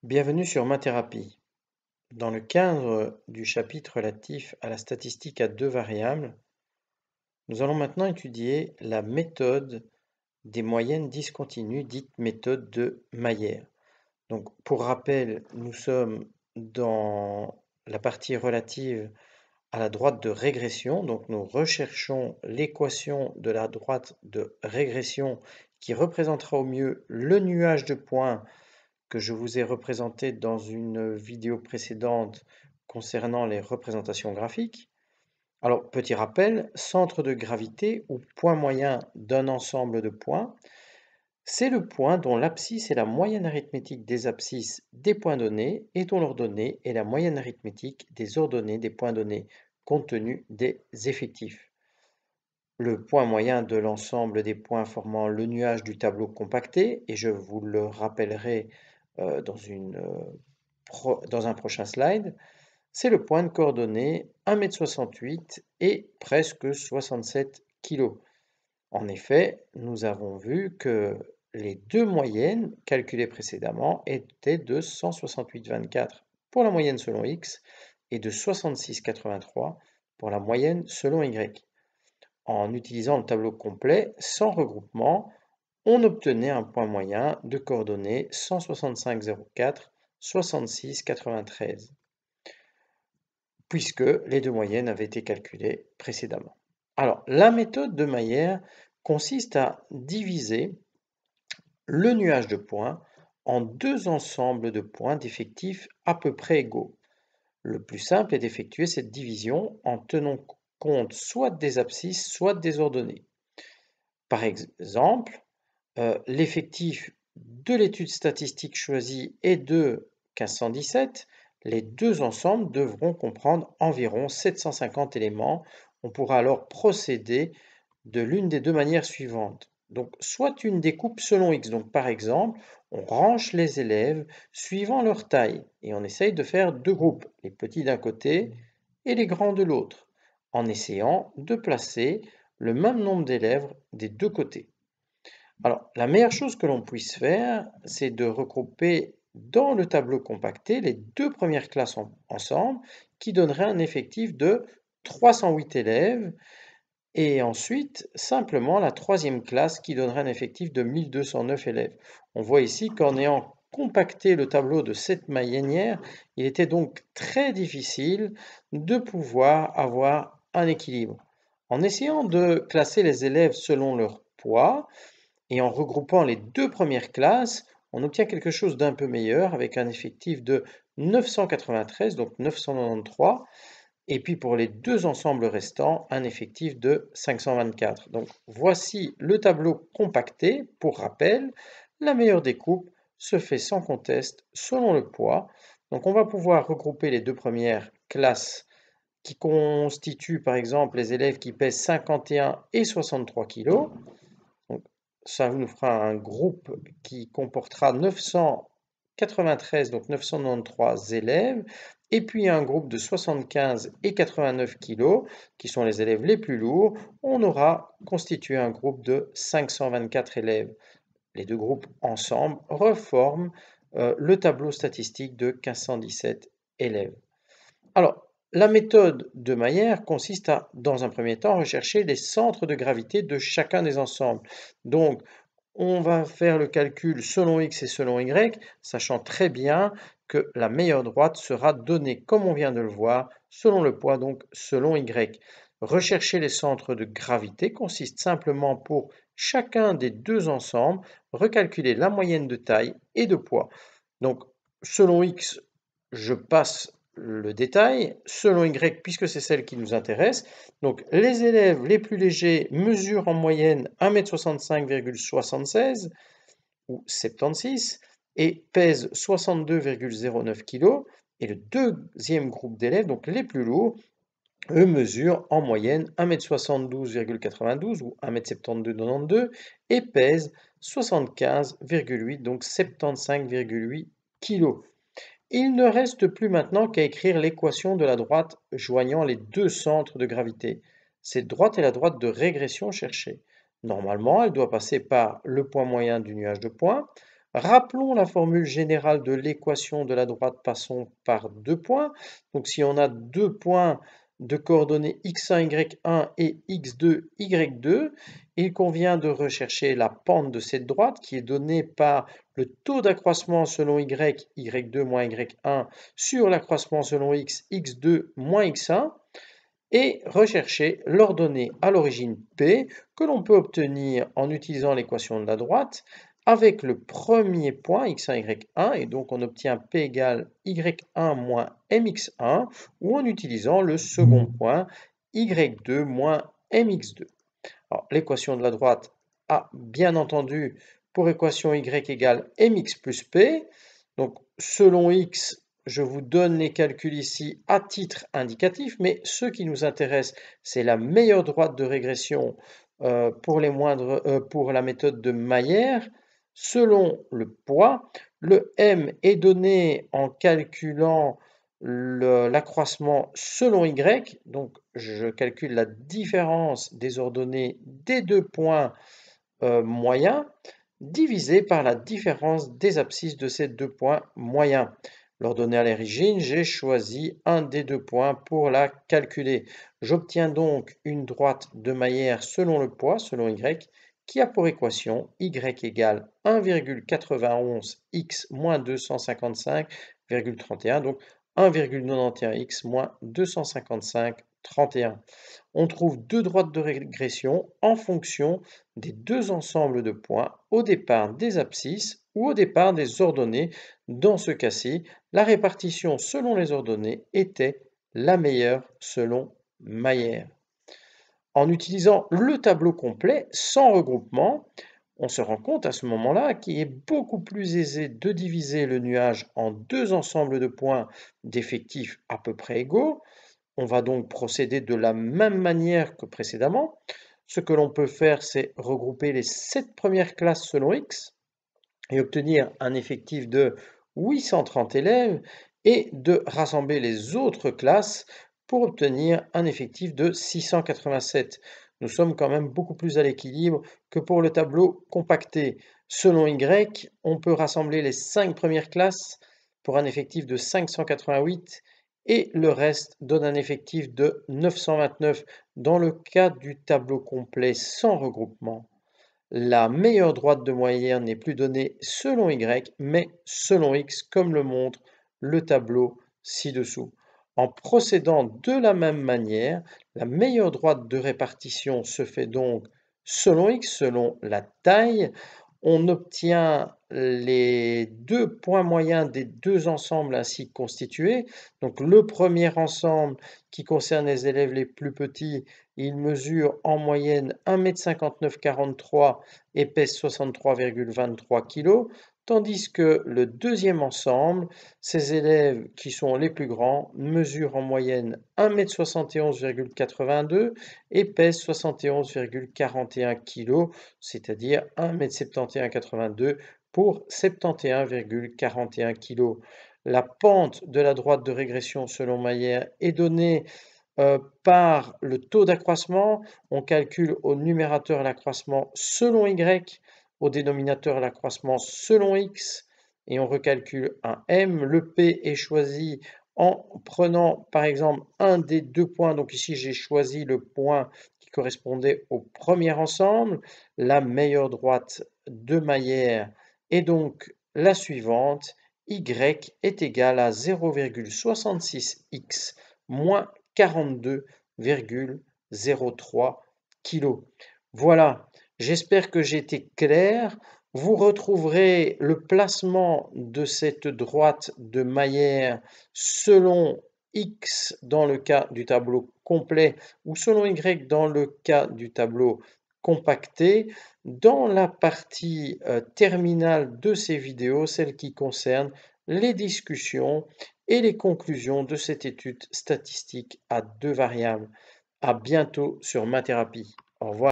Bienvenue sur Mathérapie. Dans le cadre du chapitre relatif à la statistique à deux variables, nous allons maintenant étudier la méthode des moyennes discontinues, dite méthode de Mayer. Donc, pour rappel, nous sommes dans la partie relative à la droite de régression. Donc, nous recherchons l'équation de la droite de régression qui représentera au mieux le nuage de points que je vous ai représenté dans une vidéo précédente concernant les représentations graphiques. Alors, petit rappel, centre de gravité ou point moyen d'un ensemble de points, c'est le point dont l'abscisse est la moyenne arithmétique des abscisses des points donnés et dont l'ordonnée est la moyenne arithmétique des ordonnées des points donnés compte tenu des effectifs. Le point moyen de l'ensemble des points formant le nuage du tableau compacté, et je vous le rappellerai dans un prochain slide, c'est le point de coordonnées 1,68 m et presque 67 kg. En effet, nous avons vu que les deux moyennes calculées précédemment étaient de 168,24 pour la moyenne selon x et de 66,83 pour la moyenne selon y. En utilisant le tableau complet sans regroupement, on obtenait un point moyen de coordonnées 165,04, 66,93, puisque les deux moyennes avaient été calculées précédemment. Alors, la méthode de Mayer consiste à diviser le nuage de points en deux ensembles de points d'effectifs à peu près égaux. Le plus simple est d'effectuer cette division en tenant compte soit des abscisses, soit des ordonnées. Par exemple, l'effectif de l'étude statistique choisie est de 1517. Les deux ensembles devront comprendre environ 750 éléments. On pourra alors procéder de l'une des deux manières suivantes. Donc, soit une découpe selon X. Donc, par exemple, on range les élèves suivant leur taille et on essaye de faire deux groupes, les petits d'un côté et les grands de l'autre, en essayant de placer le même nombre d'élèves des deux côtés. Alors, la meilleure chose que l'on puisse faire, c'est de regrouper dans le tableau compacté les deux premières classes ensemble, qui donnerait un effectif de 308 élèves, et ensuite simplement la troisième classe qui donnerait un effectif de 1209 élèves. On voit ici qu'en ayant compacté le tableau de cette manière, il était donc très difficile de pouvoir avoir un équilibre. En essayant de classer les élèves selon leur poids, et en regroupant les deux premières classes, on obtient quelque chose d'un peu meilleur avec un effectif de 993, donc 993, et puis pour les deux ensembles restants, un effectif de 524. Donc voici le tableau compacté. Pour rappel, la meilleure découpe se fait sans conteste selon le poids. Donc on va pouvoir regrouper les deux premières classes qui constituent par exemple les élèves qui pèsent 51 et 63 kg. Donc, ça nous fera un groupe qui comportera 993, donc 993 élèves, et puis un groupe de 75 et 89 kg, qui sont les élèves les plus lourds. On aura constitué un groupe de 524 élèves. Les deux groupes ensemble reforment le tableau statistique de 1517 élèves. Alors, la méthode de Mayer consiste à, dans un premier temps, rechercher les centres de gravité de chacun des ensembles. Donc, on va faire le calcul selon x et selon y, sachant très bien que la meilleure droite sera donnée, comme on vient de le voir, selon le poids, donc selon y. Rechercher les centres de gravité consiste simplement pour chacun des deux ensembles, recalculer la moyenne de taille et de poids. Donc, selon x, je passe le détail, selon Y, puisque c'est celle qui nous intéresse. Donc, les élèves les plus légers mesurent en moyenne 1,65 m ou 76 et pèsent 62,09 kg. Et le deuxième groupe d'élèves, donc les plus lourds, eux mesurent en moyenne 1,72 m ou 1,72 m et pèsent 75,8, donc 75,8 kg. Il ne reste plus maintenant qu'à écrire l'équation de la droite joignant les deux centres de gravité. Cette droite est la droite de régression cherchée. Normalement, elle doit passer par le point moyen du nuage de points, Rappelons la formule générale de l'équation de la droite passant par deux points. Donc si on a deux points de coordonnées x1, y1 et x2, y2, il convient de rechercher la pente de cette droite qui est donnée par le taux d'accroissement selon y, y2 moins y1, sur l'accroissement selon x, x2 moins x1, et rechercher l'ordonnée à l'origine P que l'on peut obtenir en utilisant l'équation de la droite avec le premier point x1, y1, et donc on obtient P égale y1 moins mx1, ou en utilisant le second point y2 moins mx2. Alors, l'équation de la droite a bien entendu pour équation y égale mx plus p. Donc, selon x, je vous donne les calculs ici à titre indicatif, mais ce qui nous intéresse, c'est la meilleure droite de régression pour la méthode de Mayer. Selon le poids, le m est donné en calculant l'accroissement selon y, donc je calcule la différence des ordonnées des deux points moyens, divisé par la différence des abscisses de ces deux points moyens. L'ordonnée à l'origine, j'ai choisi un des deux points pour la calculer. J'obtiens donc une droite de Mayer selon le poids, selon y, qui a pour équation y égale 1,91x moins 255,31, donc 1,91x moins 255,31. On trouve deux droites de régression en fonction des deux ensembles de points au départ des abscisses ou au départ des ordonnées. Dans ce cas-ci, la répartition selon les ordonnées était la meilleure selon Mayer. En utilisant le tableau complet sans regroupement, on se rend compte à ce moment-là qu'il est beaucoup plus aisé de diviser le nuage en deux ensembles de points d'effectifs à peu près égaux. On va donc procéder de la même manière que précédemment. Ce que l'on peut faire, c'est regrouper les 7 premières classes selon X et obtenir un effectif de 830 élèves et de rassembler les autres classes pour obtenir un effectif de 687. Nous sommes quand même beaucoup plus à l'équilibre que pour le tableau compacté. Selon Y, on peut rassembler les 5 premières classes pour un effectif de 588 et le reste donne un effectif de 929 dans le cas du tableau complet sans regroupement. La meilleure droite de moyenne n'est plus donnée selon Y, mais selon X, comme le montre le tableau ci-dessous. En procédant de la même manière, la meilleure droite de répartition se fait donc selon X, selon la taille. On obtient les deux points moyens des deux ensembles ainsi constitués. Donc le premier ensemble qui concerne les élèves les plus petits, il mesure en moyenne 1,59 m et pèse 63,23 kg, tandis que le deuxième ensemble, ces élèves qui sont les plus grands, mesurent en moyenne 1,71 m et pèsent 71,41 kg, c'est-à-dire 1,71 m pour 71,41 kg. La pente de la droite de régression selon Mayer est donnée par le taux d'accroissement. On calcule au numérateur l'accroissement selon Y, au dénominateur l'accroissement selon X, et on recalcule un M. Le P est choisi en prenant par exemple un des deux points. Donc ici, j'ai choisi le point qui correspondait au premier ensemble. La meilleure droite de Mayer est donc la suivante. Y est égal à 0,66x moins 42,03 kg. Voilà, j'espère que j'ai été clair. Vous retrouverez le placement de cette droite de Mayer selon X dans le cas du tableau complet ou selon Y dans le cas du tableau compacté dans la partie terminale de ces vidéos, celle qui concerne les discussions et les conclusions de cette étude statistique à deux variables. À bientôt sur Mathérapie. Au revoir.